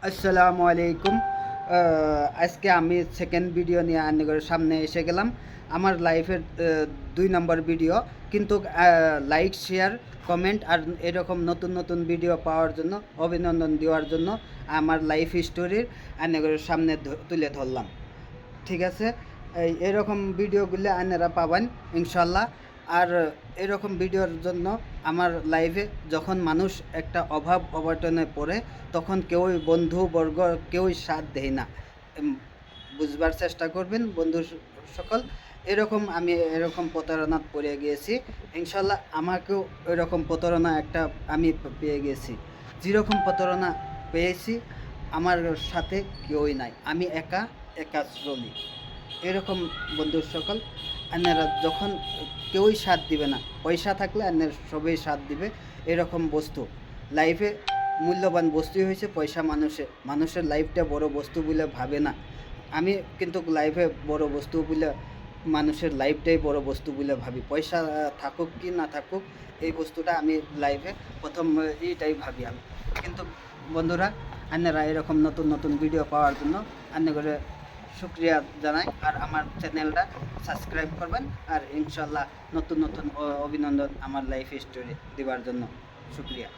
আসসালামু আলাইকুম। আজকে আমি সেকেন্ড ভিডিও নিয়ে আপনাদের সামনে এসে গেলাম। আমার লাইফের ২ নম্বর ভিডিও, কিন্তু লাইক, শেয়ার, কমেন্ট আর এরকম নতুন নতুন ভিডিও পাওয়ার জন্য, অভিনন্দন দেওয়ার জন্য আমার লাইফ স্টোরির আপনাদের সামনে তুলে ধরলাম। ঠিক আছে, এরকম ভিডিওগুলো আপনারা পাবেন ইনশাল্লাহ। আর এরকম ভিডিওর জন্য আমার লাইফে যখন মানুষ একটা অভাব অবটনে পড়ে, তখন কেউই বন্ধুবর্গ কেউই সাথ দেয় না। বুঝবার চেষ্টা করবেন বন্ধু সকল। আমি এরকম প্রতারণাত পড়ে গিয়েছি। ইনশাল্লাহ আমাকেও এরকম প্রতারণা একটা আমি পেয়ে গেছি। যেরকম প্রতারণা পেয়েছি, আমার সাথে কেউই নাই, আমি একা একা চলি। এরকম বন্ধু সকল, আপনারা যখন কেউই সাথ দিবে না, পয়সা থাকলে আপনার সবাই সাথ দিবে। এরকম বস্তু লাইফে মূল্যবান বস্তুই হয়েছে পয়সা। মানুষের লাইফটা বড় বস্তু বলে ভাবে না। আমি কিন্তু লাইফে বড় বস্তু বলে, মানুষের লাইফটাই বড় বস্তু বলে ভাবি। পয়সা থাকুক কি না থাকুক, এই বস্তুটা আমি লাইফে প্রথম এইটাই ভাবি আমি। কিন্তু বন্ধুরা, আপনারা এরকম নতুন নতুন ভিডিও পাওয়ার জন্য আপনাদের শুক্রিয়া জানাই। আর আমার চ্যানেলটা সাবস্ক্রাইব করবেন। আর ইনশাল্লাহ নতুন নতুন অভিনন্দন আমার লাইফ স্টোরি দেওয়ার জন্য শুক্রিয়া।